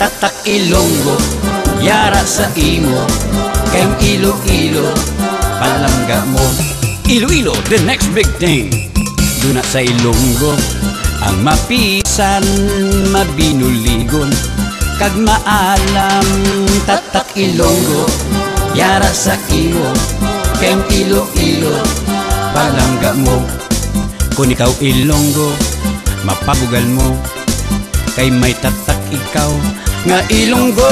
tatak Ilonggo, yara sa imo, kayong Iloilo, palangga mo. Iloilo, the next big thing. Duna sa Ilonggo, ang mapisan, mabinuligon, kag maalam, tatak Ilonggo, yara sa imo, kayong Iloilo, palangga mo. Kung ikaw Ilonggo, mapabugal mo, kay may tatak ikaw nga Ilonggo.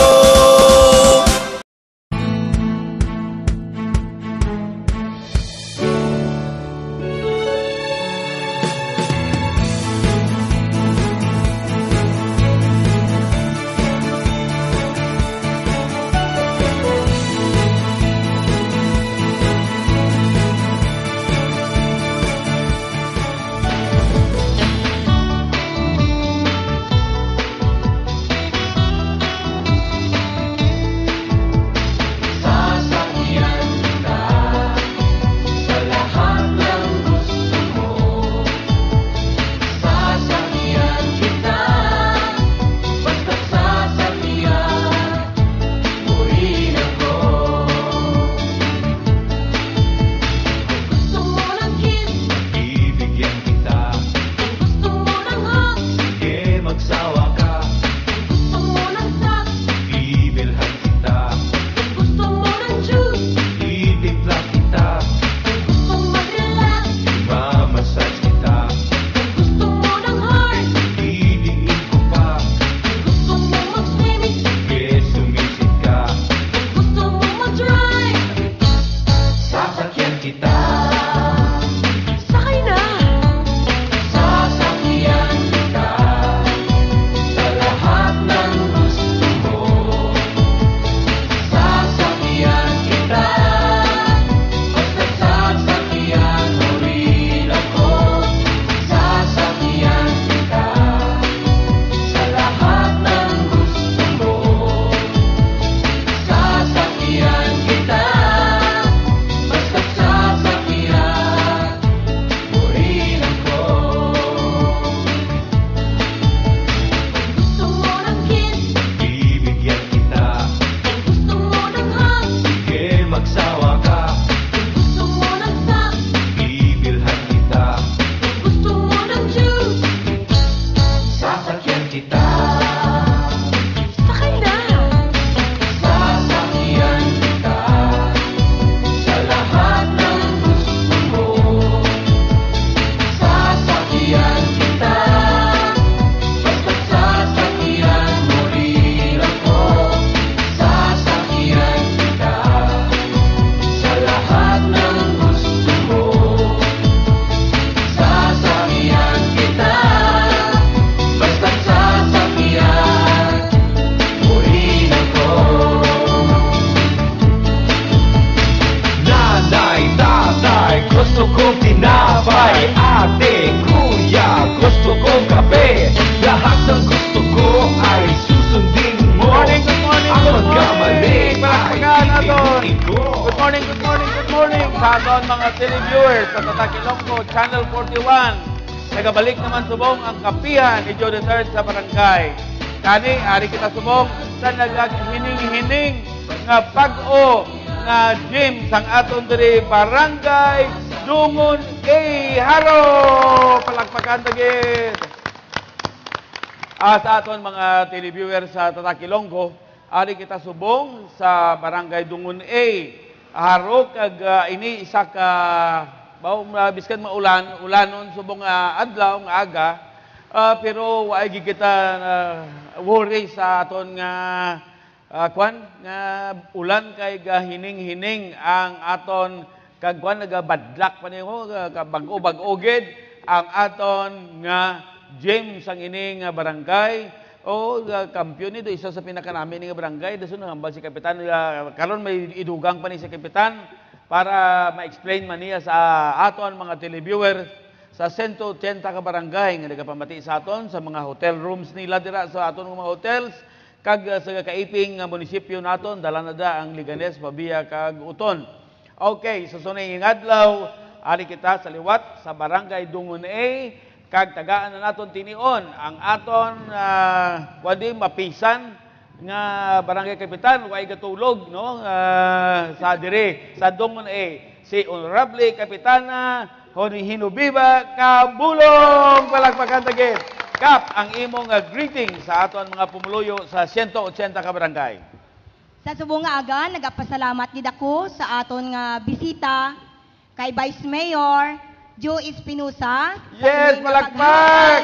Sagon mga televiewers sa Tatak Ilonggo, Channel 41. Nagabalik naman subong ang kapihan ni Joe III sa barangay. Kani, ari kita subong sa naghining-hining nga pag-o nga gym sang aton diri barangay Dungon A. Haro! Palakpakan tagid! Sa aton mga televiewers sa Tatak Ilonggo, ari kita subong sa barangay Dungon A. Haro kag ini isa ka biskan ulanon subong adlaw nga aga, pero waay kita worry sa aton nga nga ulan kay hining-hining ang aton kag nagabadlak pa niyo bag-o gid ang aton nga gym sang ining barangay. Kampiyon nito, isa sa pinakanamin ng barangay. Daso nangambal si Kapitan. Karon may idugang pa ni si Kapitan para ma-explain man niya sa aton mga televiewers sa 180 ka barangay nga nagapamati sa aton sa mga hotel rooms nila dira sa aton mga hotels kag sa kaiping nga munisipyo naton dala na da ang Liganes, Mabia kag Uton. Okay, sa sunay adlaw ari kita sa liwat sa barangay Dungon A. Kag tagaan na naton tinion ang aton wadi mapisan nga barangay kapitan way gatulog no sa dire sa Dungon A si Honorable Kapitana Honihino Biba Kabulong. Palakpakan tagit. Kap, ang imong greeting sa aton mga pumuluyo sa 180 ka barangay. Sa subong nga aga, nagapasalamat gid ako sa aton nga bisita kay Vice Mayor Joe Espinosa. Yes, palakpak!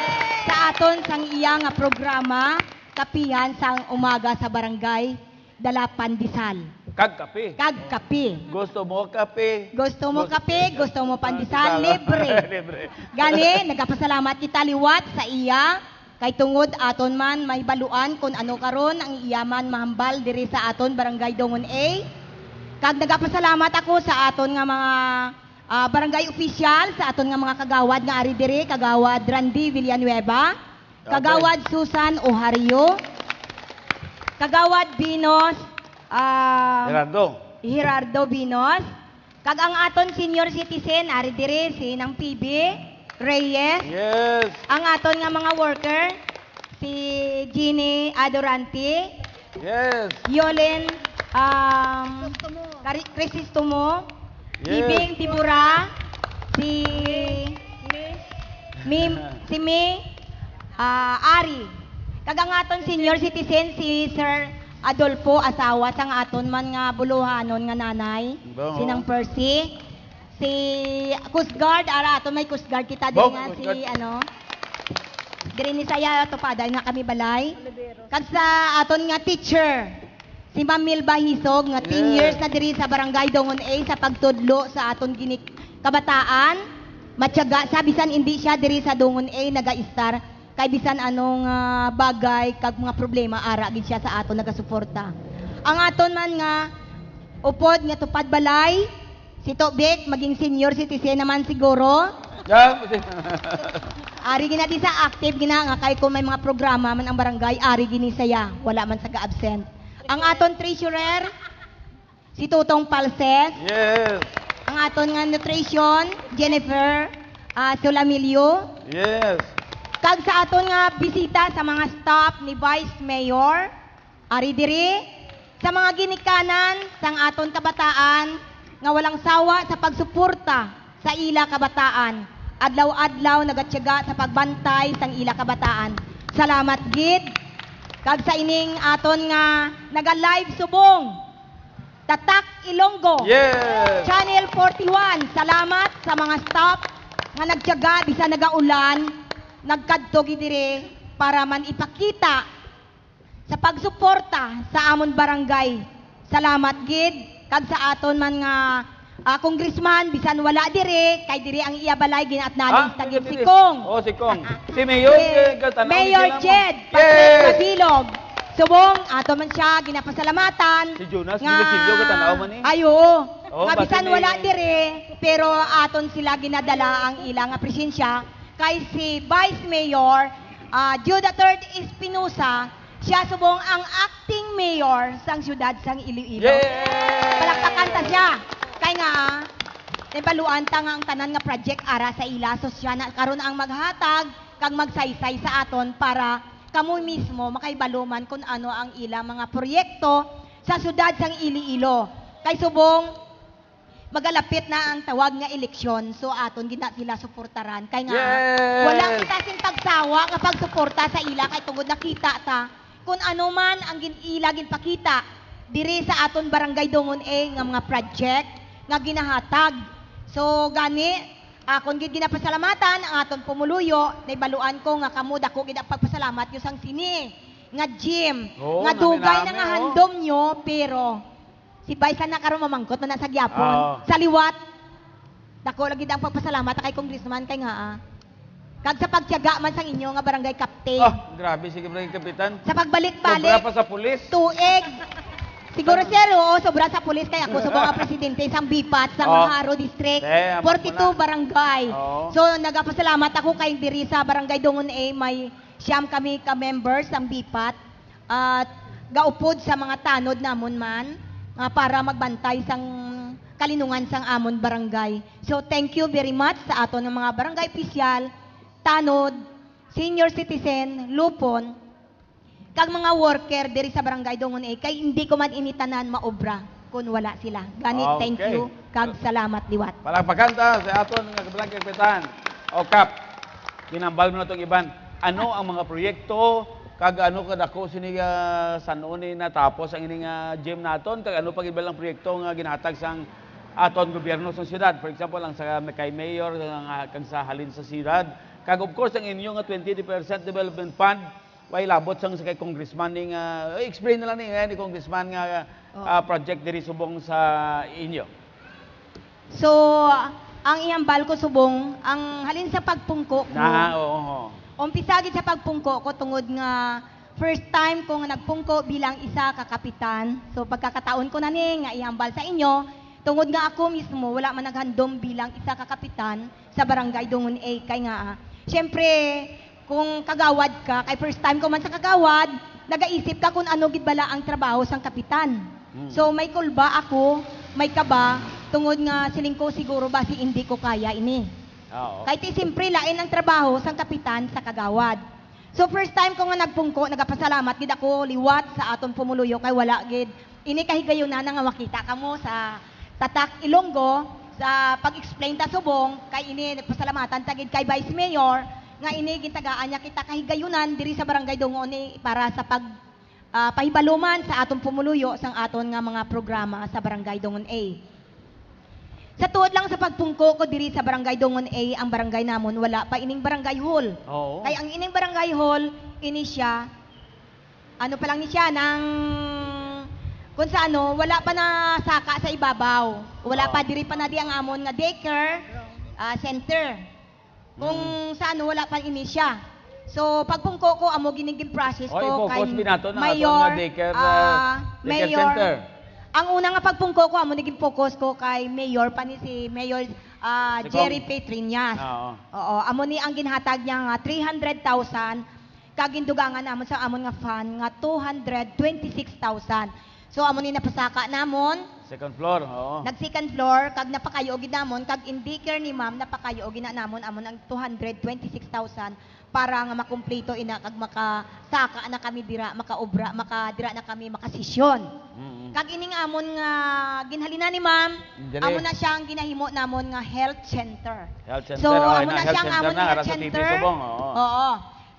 Sa aton sang iya nga programa, Kapihan sang umaga sa barangay, Dala Pandisal. Kag kape. Kag kape. Gusto mo kape? Gusto mo kape, gusto mo pandesal, libre. Libre. Gani, nagapasalamat kita liwat sa iya. Kay tungod aton man may baluan kung ano karon ang iyaman mahambal diri sa aton barangay Dungon A. Kag nagapasalamat ako sa aton nga mga barangay official, sa aton nga mga kagawad nga ari diri, kagawad Randy Villanueva, kagawad Susan Ohario, kagawad Binos Gerardo Binos, kag ang aton senior citizen ari diri si nang PB Reyes. Yes. Ang aton nga mga worker, si Ginny Adorante, Yes. Yolen Crisostomo, Yes. Ibing Tibura, si Mi Ari. Kag ang aton senior citizen si Sir Adolfo asawa sang aton man nga buluhanon nga nanay, Bo. sinang Percy. Si Coast Guard, ara ato may Coast Guard kita din Bo, nga Coast si Guard. diri ni saya to paday nga kami balay. Kag sa aton nga teacher, si Ma'am Milba Hisog nga 10 Yes. years na diri sa Barangay Dungon A sa pagtudlo sa aton kabataan. Matyaga sa bisan hindi siya diri sa Dungon A naga-star kay bisan anong bagay kag mga problema ara gid siya sa aton nagasuporta. Ang aton man nga upod nga tupad balay, si Tobek maging senior citizen naman siguro. Yeah. Ari gina di sa active gina nga kay kung may mga programa man ang barangay, ari gini saya, wala man sa ga-absent. Ang aton treasurer, si Tutong Palses. Yes. Ang aton nga nutrition, Jennifer Solamilio. Yes. Kag sa aton nga bisita sa mga staff ni Vice Mayor, ari diri, sa mga ginikanan sang aton kabataan, nga walang sawa sa pagsuporta sa ila kabataan. Adlaw-adlaw nagatyaga sa pagbantay sang ila kabataan. Salamat gid. Kag sa ining aton nga naga-live subong, Tatak Ilonggo. Yes. Channel 41, salamat sa mga staff nga nagtiyaga bisan nagaulan, nagkadto gid diri para man ipakita sa pagsuporta sa amon barangay. Salamat gid kag sa aton man nga congressman bisan wala diri kay diri ang iya balay ginaatnaling sa gid si Kong. Oh, si Kong. Si Mayor Gatanaw. Mayor Jed Yes. Kabilog. Subong ato man siya ginapasalamatan. Si Jonas Villasilio Gatanaw man eh. Ayo. Oh, Nga bakit bisan eh? wala diri pero aton sila ginadala ang ilang presensya kay si Vice Mayor Judah III Espinosa, siya subong ang acting mayor sang siyudad sang Iloilo. Yes. Palakpakan ta siya. Kay nga nabaluan ta nga ang tanan nga project ara sa ila so siya na karon ang maghatag kag magsaysay sa aton para kamo mismo makaibaluman kung ano ang ila mga proyekto sa siyudad sang Iloilo. Kay subong magalapit na ang tawag nga eleksyon, so aton gina sila suportaran. Kay nga Yes. walang kita sing pagsawa nga pagsuporta sa ila kay tungod nakita ta kung ano man ang ila ginpakita diri sa aton barangay Dungon A nga mga project nga ginahatag. So gani akon gid ginapasalamatan ang aton pumuluyo, naibaluan ko nga kamo dako gid pagpasalamat yo sang sini nga gym Oo, nga dugay na nami-nami, nga oo. handom nyo pero si Baysan na karon mamangkot man na sa gyapon. Oo. Sa liwat dako lagi ang pagpasalamat kay congressman kay nga kag sa pagtiyaga man sang inyo nga barangay captain. Oh, grabe sige bro, kapitan. Sa Sobra pagbalik-balik pa sa pulis. tuig. Siguro sir, oo, sobra sa pulis kay ako subong nga presidente sang Bipat sa Oh. Maharo District, Eh, 42 barangay. Oo. So nagapasalamat ako kay diri sa barangay Dungon A may siyam kami ka members sang Bipat at gaupod sa mga tanod namon man para magbantay sang kalinungan sang amon barangay. So thank you very much sa aton ng mga barangay opisyal, tanod, senior citizen, lupon, kag mga worker diri sa barangay Dungon A kay hindi ko man initanan maobra kung wala sila. Ganit, thank Okay. you, kag salamat liwat. Palakpakanta sa aton nga kabalangkang petan. O Kap, ginambal mo na itong iban. Ano ang mga proyekto, kag ano kadako sini sa noon ni natapos ang ining gym naton, kag ano pag ibalang proyekto nga ginhatag sang aton gobyerno sa siyudad. For example, ang sa kay mayor kag sa halin sa siyudad. Kag of course ang inyo nga 20% development fund way labot sang sa kay congressman ning explain na lang ni congressman nga project diri subong sa inyo. So, ang iambal ko subong, ang halin sa pagpungko ko, Oo. umpisa gid sa pagpungko ko tungod nga first time ko nga nagpungko bilang isa ka kapitan. So pagkakataon ko na ni nga iambal sa inyo, tungod nga ako mismo wala man naghandom bilang isa ka kapitan sa barangay Dungon A kay nga syempre kung kagawad ka, kay first time ko man sa kagawad, nagaisip ka kung ano gid bala ang trabaho sang kapitan. So may kulba ako, may kaba, tungod nga siling ko siguro ba si hindi ko kaya ini. Oo. Kahit siyempre lain ang trabaho sang kapitan sa kagawad. So first time ko nga nagpungko, nagapasalamat gid ako liwat sa aton pumuluyo kay wala gid ini kahigayon na nga makita kamo sa Tatak Ilonggo sa pag-explain ta subong kay ini nagpasalamatan ta gid kay Vice Mayor nga ini gitagaan niya kita kahigayunan diri sa barangay Dungon ni para sa pag pahibaluman sa aton pumuluyo sang aton nga mga programa sa barangay Dungon A. Sa tuod lang sa pagpungko ko diri sa barangay Dungon A, ang barangay namon wala pa ining barangay hall. Oo. Kay ang ining barangay hall ini siya ano pa lang ni siya nang kung sa ano wala pa na saka sa ibabaw. Wala pa diri pa na di ang amon nga daycare center. Kung sa ano wala pa ini siya. So pagpungko ko amo giniging process ko i-focus binato na aton Mayor nga daycare Mayor center. ang una nga pagpungko ko, amo naging focus ko kay Mayor pa ni si Mayor Si Jerry Kong. Petrinas. Oo. Oo, amo ni ang ginhatag niya nga 300,000 kagindugangan namon sa amon nga fund nga 226,000. So amo ni napasaka namon, Second floor, oo. nag second floor kag napakayo gid namon kag in daycare ni ma'am napakayo gid na namon amon ang 226,000 para nga makumpleto ina kag makasaka na kami dira, makaobra, makadira na kami makasisyon. Kag ining amon nga ginhalina ni ma'am, Dili. amo na siyang ginahimo namon nga health center. Health center, So, amo ina na health siyang center amon na, nga ara health sa TV center. subong, oo. Oo.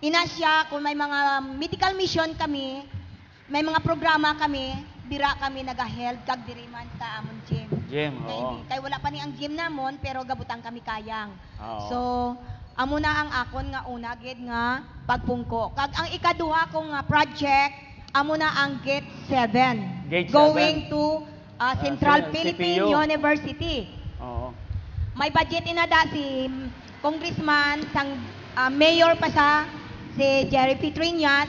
Ina siya kung may mga medical mission kami, may mga programa kami, dira kami naga-health kag diri man sa amon gym. Gym, Kay, oo. kay wala pa ni ang gym namon pero gabutang kami kayang. Oo. So amo na ang akon nga una gid nga pagpungko. Kag ang ikaduha kong nga project amo na ang Gate 7. Gate Going 7. to Central sa Philippine CPU. University. Oo. May budget inada si Congressman sang mayor pa sa si Jerry Petrinas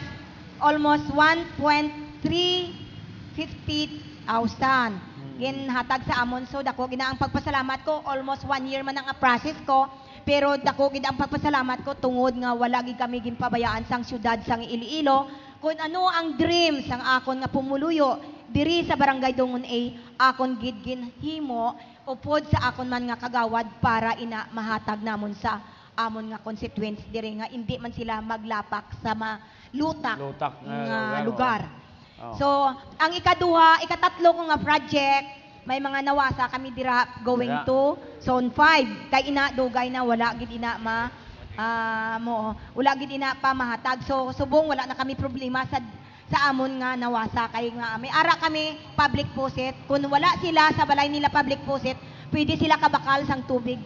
almost 1.350,000 ginhatag sa amon. So dako gina ang pagpasalamat ko, almost 1 year man ang process ko, pero dako gid ang pagpasalamat ko tungod nga wala gid kami ginpabayaan sang syudad sang Iloilo kung ano ang dream sang akon nga pumuluyo diri sa barangay Dungon A, akon gid ginhimo upod sa akon man nga kagawad para ina mahatag namon sa amon nga constituents diri nga hindi man sila maglapak sa malutak Lutak nga nga lugar, lugar. Oo. So, ang ikatatlo ko nga project, may mga nawasa kami dira going Dira. to Zone 5. Kay ina dugay na wala gid ina wala gid ina pa mahatag. So subong wala na kami problema sa amon nga nawasa kay nga may ara kami public faucet. Kung wala sila sa balay nila public faucet, pwede sila kabakal sang tubig.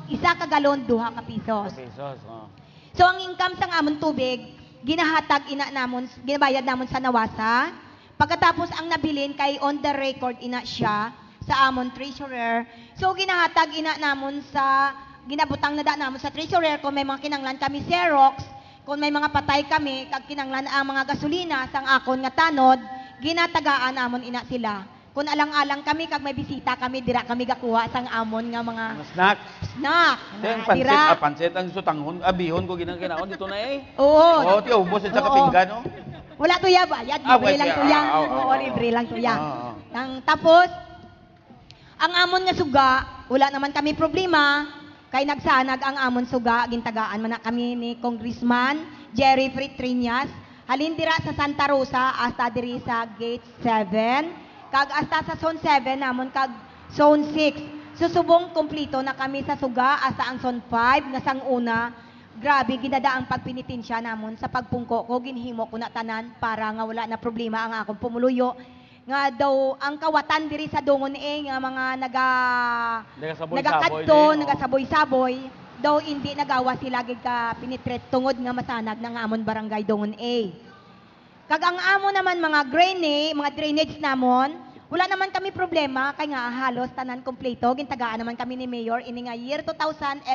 Isa ka galon, 2 ka pisos. Pesos, oo. So ang income sang amon tubig, ginahatag ina namon, ginabayad namon sa nawasa. Pagkatapos ang nabilin kay on the record ina siya sa amon treasurer. So ginahatag ina namon sa ginabutang na da namon sa treasurer kung may mga kinanglan kami Xerox, kung may mga patay kami kag kinanglan ang mga gasolina sang akon nga tanod, ginatagaan namon ina sila. Kung alang-alang kami kag may bisita kami dira kami gakuha sang amon nga mga Mga snack. snack. Yung nga, pansit, dira. pansit ang sutanghon, abihon ko ginang-kinaon dito na eh. Oo. Oo, tiyo, ubos sa Oo. kapinggan, no? Wala tuya bayad, libre lang wait, tuya. oo, Oo, libre lang tuya. Oo. Tapos, ang amon nga suga, wala naman kami problema, kay nagsanag ang amon suga, gintagaan man na kami ni Congressman Jerry Petrinas. halin dira sa Santa Rosa hasta diri sa Gate 7, kag hasta sa Zone 7 namon kag Zone 6. Susubong kumplito na kami sa suga hasta ang Zone 5 nga sang una. Grabe ginada ang pagpinitensya namon sa pagpungko ko, ginhimo ko na tanan para nga wala na problema ang akong pumuluyo. Nga daw ang kawatan diri sa Dungon nga mga nagakadto, nagasaboy-saboy, daw hindi nagawa sila gid ka pinitret tungod nga masanag ng amon barangay Dungon A. Kag ang amon naman mga drainage namon, wala naman kami problema kay nga halos tanan kompleto gintagaan naman kami ni Mayor ini nga year 2011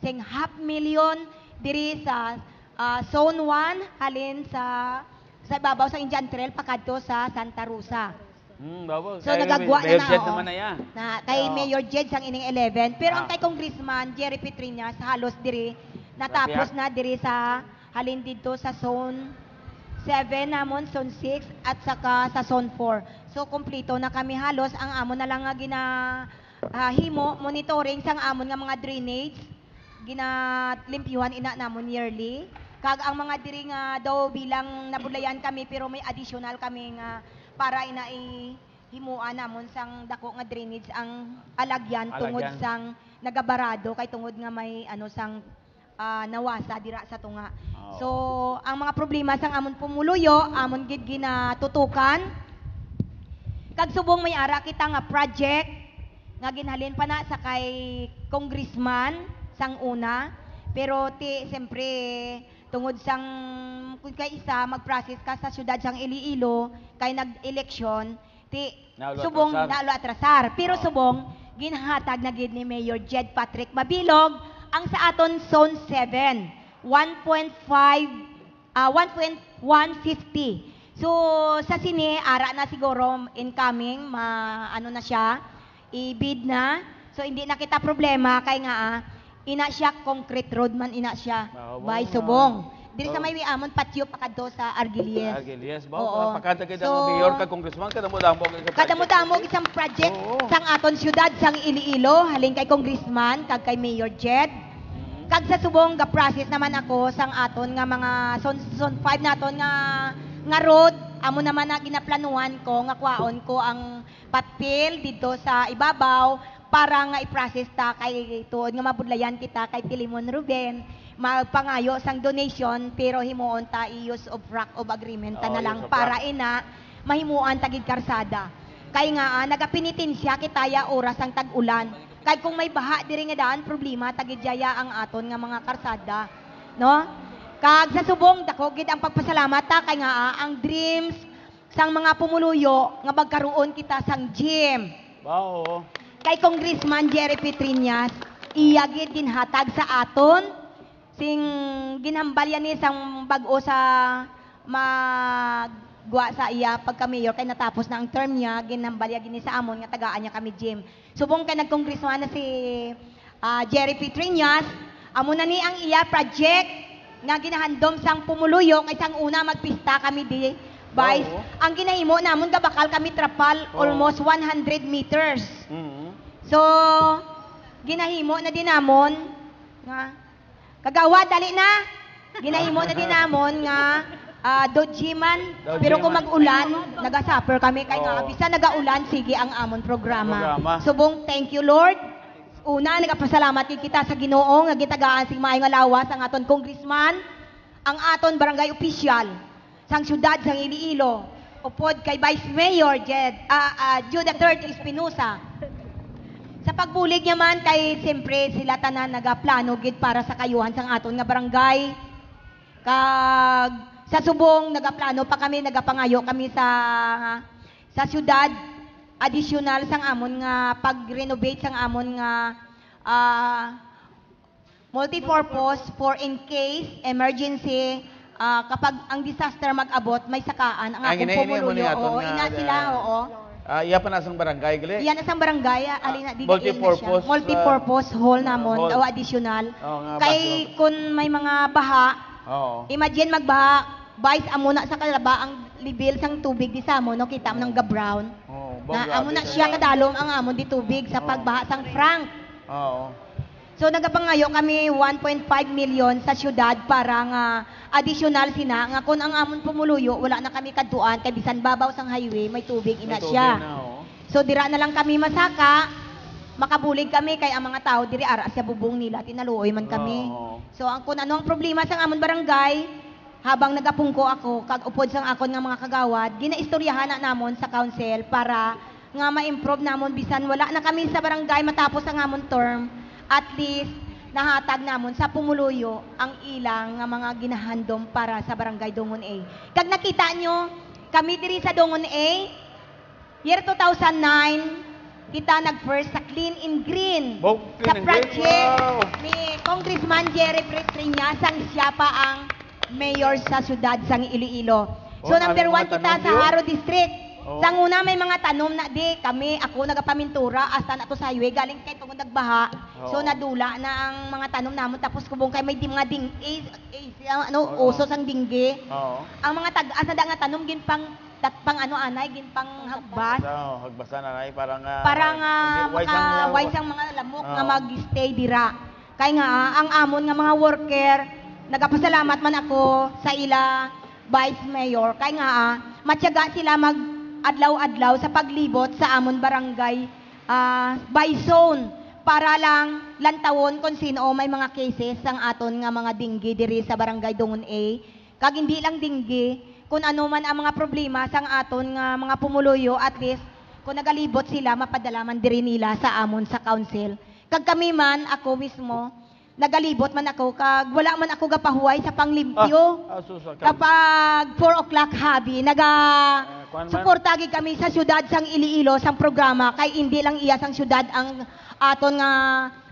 sing 500,000 diri sa Zone 1 halin sa ibabaw sa Indian Trail pakadto sa Santa Rosa. So nagagwa na Jed naman na yan. Na kay Mayor Jed sang ining 11, pero ang kay Congressman Jerry Petrinas halos diri natapos na diri sa halin dito sa Zone 7 namon, Zone 6 at saka sa Zone 4. So kompleto na kami halos, ang amon na lang nga himo monitoring sang amon nga mga drainage ginalimpyuhan ina namon yearly. Kag ang mga diri nga daw bilang nabulayan kami pero may additional kami nga para himuan namon sang dako nga drainage ang alagyan tungod sang nagabarado kay tungod nga may sang nawasa dira sa tunga. So ang mga problema sang amon pumuluyo amon gid ginatutukan. Kag subong may ara kita nga project nga ginhalin pa na sa kay congressman sang una, pero siyempre tungod sang kung kay isa mag-process ka sa syudad sang Iloilo kay nag-eleksyon subong nalo atrasar, pero subong ginhatag na gid ni Mayor Jed Patrick Mabilog ang sa aton Zone 7 1.150. So sa sini ara na siguro incoming na siya i-bid na, so hindi na kita problema kay nga ina siya concrete road man ina siya by subong diri sa may amon patio pakadto sa Argilies. Pakanta kay mayor ka congressman kadamo isang project sang aton syudad sang Iloilo halin kay congressman kag kay Mayor Jed. Kag sa subong ga process naman ako sang aton nga mga zone 5 naton nga road amo naman na ginaplanuhan ko nga kwaon ko ang papel dito sa ibabaw para nga i-process ta kay tuod nga mabudlayan kita kay Tilimon Ruben magpangayo sang donation pero himuon ta i-use of rock of agreement ta na lang para mahimuan tagid karsada kay nga nagapinitensya kitaya oras ang tag-ulan kay kung may baha diri nga daan problema tagid jaya ang aton nga mga karsada no. Kag sa subong dako gid ang pagpasalamat ta kay nga ang dreams sang mga pumuluyo nga magkaroon kita sang gym. Kay Congressman Jerry Petrinas, iya gid ginhatag sa aton sing ginhambalyan ni sang bag-o sa magwa sa iya pagka mayor kay natapos na ang term niya ginhambalya gini sa amon nga tagaan niya kami gym. Subong kay nagkongresman na si Jerry Petrinas, amo na ni ang iya project nga ginahandom sang pumuluyo kay sang una magpista kami di Vice, ang ginahimo namon gabakal kami trapal almost 100 meters. So, ginahimo na din namon nga kagawa dali na. Ginahimo na din namon nga dojiman pero kung mag-ulan naga-suffer kami kay nga bisa naga-ulan sige ang amon programa. Subong thank you Lord. Una nagapasalamat kita sa Ginoo nga gitagaan sing maayo nga lawas ang aton congressman, ang aton barangay official sang syudad sang Iloilo upod kay Vice Mayor Judah Third Espinosa. Sa pagbulig niya man kay siyempre sila tanan nagaplano gid para sa kayuhan sang aton nga barangay. Kag sa subong nagaplano pa kami nagapangayo kami sa syudad additional sang amon nga pag-renovate sang amon nga multipurpose for in case emergency kapag ang disaster mag-abot, may sakaan. Ang akong pumuluyo, ina sila, iya pa nasang barangay, gali? Iya nasang barangay, alina, di multipurpose. Multipurpose hall namon, o additional. Kay kung may mga baha, imagine magbaha, Vice, amo na sa kalaba, ang level sang tubig di sa amon, no, kita mo ng ga-brown. Na amo na siya kadalom ang amon di tubig sa pagbaha sang Frank. So nagapangayo kami 1.5 million sa syudad para nga additional sina nga kung ang amon pumuluyo wala na kami kaduan kay bisan babaw sang highway may tubig ina siya. So dira na lang kami masaka, makabulig kami kay ang mga tao diri ara sa bubong nila tinaluoy man kami. So ang kung ano ang problema sa amon barangay, habang nagapungko ako kag upod sang akon nga mga kagawad, ginaistoryahan na namon sa council para nga ma-improve namon bisan wala na kami sa barangay matapos ang amon term, at least nahatag namon sa pumuluyo ang ilang nga mga ginahandom para sa barangay Dungon A. Kag nakita nyo, kami diri sa Dungon A, year 2009, kita nag-first sa Clean and Green. Clean Sa and Green? project Wow! ni Congressman Jerry Prestriñas, sang siya pa ang mayor sa syudad sang Iloilo. So number ano 1 mga kita tanom sa yun? Haro District. Oh. Sang una may mga tanom na di kami, ako nagapamintura hasta na to sa highway galing kay tungod nagbaha. So Oo. nadula na ang mga tanom namon tapos kubong kay may mga ano Oo. uso sang dinggi. Oo. Ang mga asa da nga tanom gin pang ano anay gin pang hagbas. Hagbasan na nai parang Para nga wise ang mga lamok nga mag-stay dira. Kay nga ang amon nga mga worker, nagapasalamat man ako sa ila Vice Mayor. Kay nga matyaga sila mag adlaw-adlaw sa paglibot sa amon barangay by zone para lang lantawon kung sino may mga cases sang aton nga mga dinggi diri sa barangay Dungon A. Kag hindi lang dinggi, kung ano man ang mga problema sang aton nga mga pumuluyo, at least kung nagalibot sila mapadala man diri nila sa amon sa council. Kag kami man ako mismo nagalibot man ako kag wala man ako gapahuway sa panglimpyo. Kapag 4 o'clock habi, suporta gid kami sa syudad sang Iloilo sang programa kay hindi lang iya sang syudad ang aton nga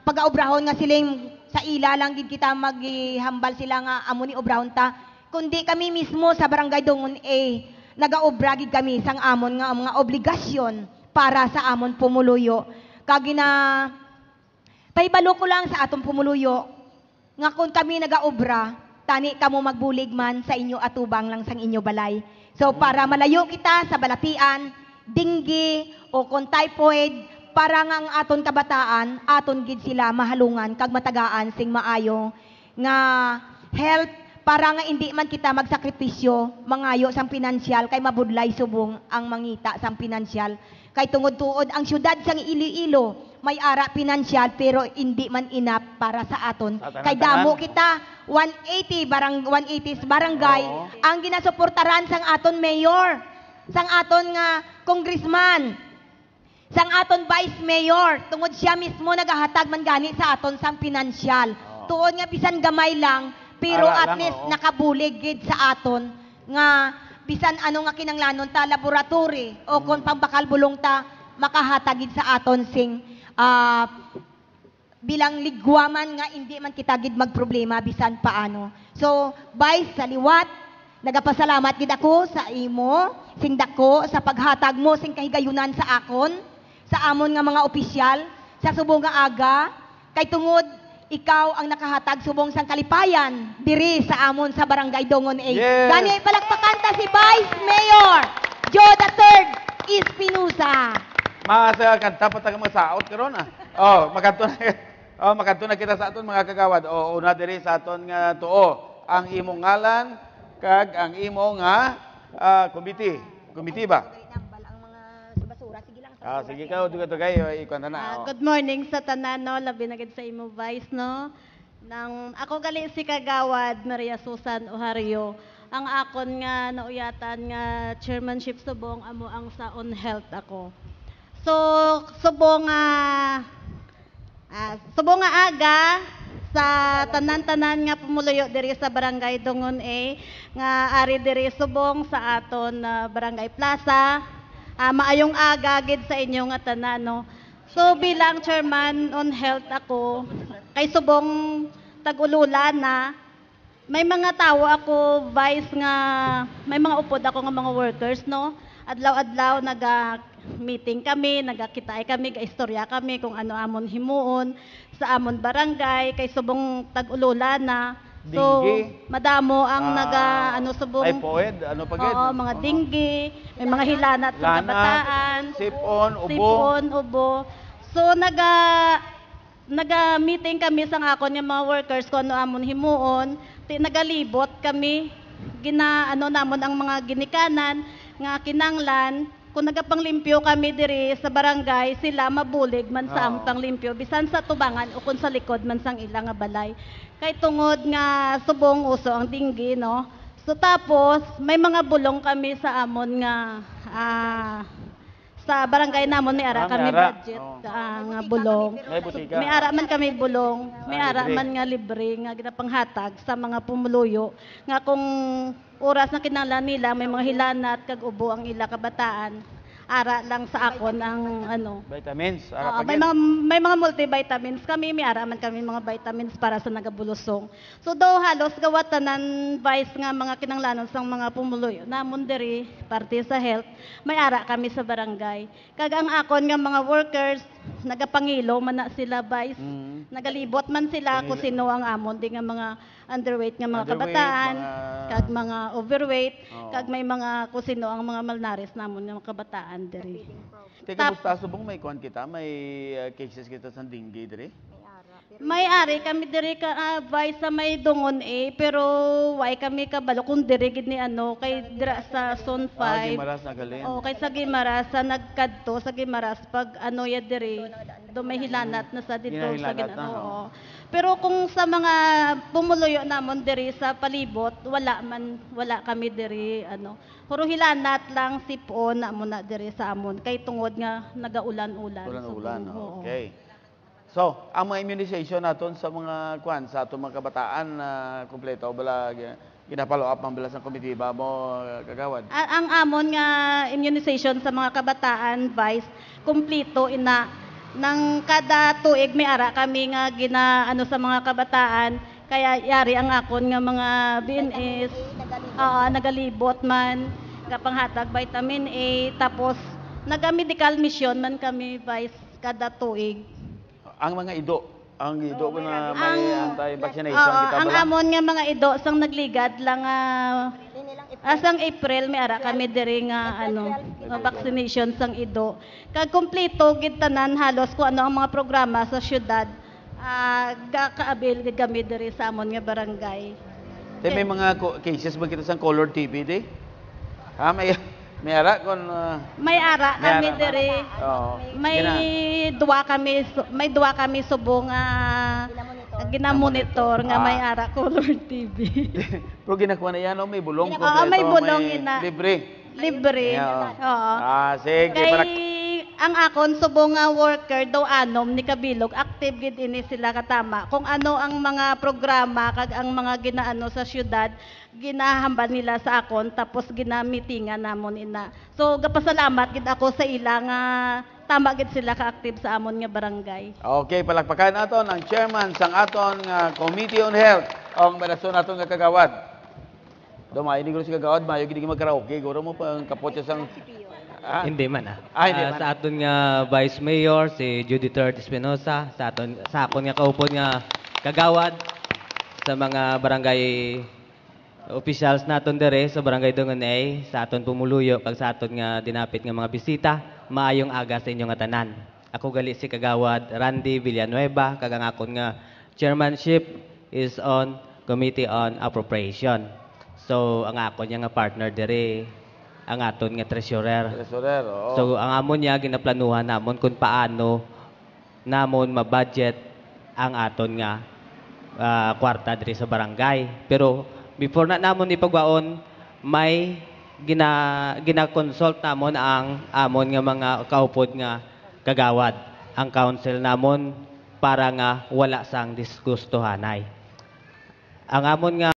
pag-aubrahon nga siling sa ila lang gid kita maghambal sila nga amo ni obrahon ta, kundi kami mismo sa barangay Dungon A nagaobra gid kami sang amon nga mga obligasyon para sa amon pumuluyo. Kag paibalo ko lang sa atong pumuluyo nga kung kami nagaobra, tani kamo magbulig man sa inyo atubang lang sang inyo balay. So para malayo kita sa balatian, dinggi o kung typhoid, para nga ang aton kabataan, aton gid sila mahalungan kag matagaan sing maayo nga health, para nga hindi man kita magsakripisyo mangayo sang pinansyal kay mabudlay subong ang mangita sang pinansyal. Kay tungod-tuod ang syudad sang Iloilo may ara pinansyal pero hindi man enough para sa aton. Kay damo kita 180 barangay ang ginasuportaran sang aton mayor, sang aton nga congressman, sang aton vice mayor. Tungod siya mismo nagahatag man gani sa aton sang pinansyal. Tuod nga bisan gamay lang pero at least nakabulig gid sa aton nga bisan ano nga kinanglanon ta laboratory o kung pambakal bulong ta makahatagid sa aton sing bilang ligwaman nga hindi man kita gid magproblema bisan paano. So, Vice, sa liwat, nagapasalamat gid ako sa imo, sing dako sa paghatag mo sing kahigayunan sa akon, sa amon nga mga opisyal, sa subong nga aga, kay tungod ikaw ang nakahatag subong sang kalipayan diri sa amon sa barangay Dungon A. Yes. Gani palakpakan ta si Vice Mayor Joe III Espinosa. Sa kanta pa taga masaot karon makanto na kita sa aton mga kagawad. Una diri sa aton nga tuo ang imong ngalan kag ang imo nga committee ba? Sige ka tugay ikuan na. Good morning sa tanan, no, labi na gid sa imo Vice, no. Nang ako gali si kagawad Maria Susan Ohario. Ang akon nga nauyatan nga chairmanship subong amo ang sa on health ako. So subong nga aga sa tanan-tanan nga pumuluyo diri sa barangay Dungon A nga ari diri subong sa aton barangay plaza. Maayong aga gid sa inyo nga tanan, no. So bilang chairman on health ako, kay subong tag-ululan na may mga tao ako vice nga may mga upod ako nga mga workers, no. Adlaw-adlaw naga-meeting kami, nagakitaay kami, gaistorya kami kung ano amon himuon sa amon barangay kay subong tag-ululan na. So, Dinggi. madamo ang subong Typhoid, ano pa gid? Oo, mga dinggi, may mga hilanat sa kabataan, sipon, ubo. sipon, ubo. So naga-meeting kami sa akon nga mga workers kung ano amon himuon, nagalibot kami, ano namon ang mga ginikanan nga kinanglan, kung nagapanglimpyo kami diri sa barangay, sila mabulig man sa among panglimpyo bisan sa tubangan o kung sa likod man sang ilang nga balay. Kay tungod nga subong uso ang dinggi, no? So tapos may mga bulong kami sa amon nga sa barangay namon may ara kami ara. budget nga bulong. May butika. May ara man kami bulong, may ara man nga libre nga ginapanghatag sa mga pumuluyo nga kung oras na kinahanglan nila may mga hilanat kag ubo ang ila kabataan. Ara lang sa akon ang ano. Vitamins. Oo, may mga multivitamins kami, may ara man kami mga vitamins para sa nagabulusong. So daw halos gawatanan vice nga mga kinanglanon sang mga pumuluyo namon diri parte sa health, may ara kami sa barangay. Kag ang akon nga mga workers nagapangilo man na sila vice, nagalibot man sila kung sino ang amon di nga mga underweight nga mga kabataan, kag mga overweight, kag may mga kung sino ang mga malnaris namon nga mga kabataan diri. Teka, musta subong may kuan kita, may cases kita sa dengue diri? May ari kami diri ka vice sa may dungon pero why kami kabalo kung diri gid ni ano kay dira sa zone 5. Gimaras na galin. Oh, kay sa Gimaras sa nagkadto sa Gimaras pag ano ya diri do may hilanat na sa dito sa Ginahilanat na, ginano. Pero kung sa mga pumuluyo namon diri sa palibot wala kami diri ano. Puro hilanat lang sipon na muna diri sa amon kay tungod nga nagaulan-ulan. Ulan-ulan. Oo. Okay. So, ang mga immunization naton sa mga kuan sa atong mga kabataan na kompleto bala ginapalo up ang bilas ng komitiba mo kagawad. Ang amon nga immunization sa mga kabataan vice kumplito ina nang kada tuig may ara kami nga ginaano sa mga kabataan kaya yari ang akon nga mga BNS nagalibot man kapanghatag vitamin A tapos naga-medical mission man kami vice kada tuig. Ang mga ido ko na may anti-vaccination kita Ang bala. amon nga mga ido sang nagligad lang asang April may ara kami diri nga ano vaccination sang ido. Kag kumpleto gid tanan halos kung ano ang mga programa sa syudad kaabil gid kami diri sa amon nga barangay. May mga cases ba kita sa color TV di? May ara kon May ara kami ara ba? diri. Oo. May duwa kami subong ginamonitor nga may ara color TV. Pero ginakuha na yan, may bulong May bulong ina. Libre. Oo. Sige. Ang akon subong nga worker daw anom ni kabilog active gid ini sila katama. Kung ano ang mga programa kag ang mga ginaano sa syudad ginahambal nila sa akon tapos ginamitingan namon ina. So gapasalamat gid ako sa ila nga tama gid sila ka-active sa amon nga barangay. Okay, palakpakan naton ang chairman sang aton nga Committee on Health ang berason naton nga kagawad. Dumay ni si kagawad, mayo gid magkaraoke, guro mo pa ang kapot sang Hindi man hindi man. Sa aton nga Vice Mayor si Judy Turt Espinosa, sa akon nga kaupod nga kagawad sa mga barangay officials naton dere sa barangay Dungon A, sa aton pumuluyo kag sa aton nga dinapit nga mga bisita, maayong aga sa inyo nga tanan. Ako gali si kagawad Randy Villanueva kag ang akon nga chairmanship is on Committee on Appropriation. So ang akon nga partner dere ang aton nga treasurer. Oo. So ang amon niya ginaplanuhan namon kung paano namon ma-budget ang aton nga kwarta diri sa barangay. Pero before na namon ipagwaon, may gina-consult namon ang amon nga mga kaupod nga kagawad. Ang council namon para nga wala sang diskustuhanay. Ang amon nga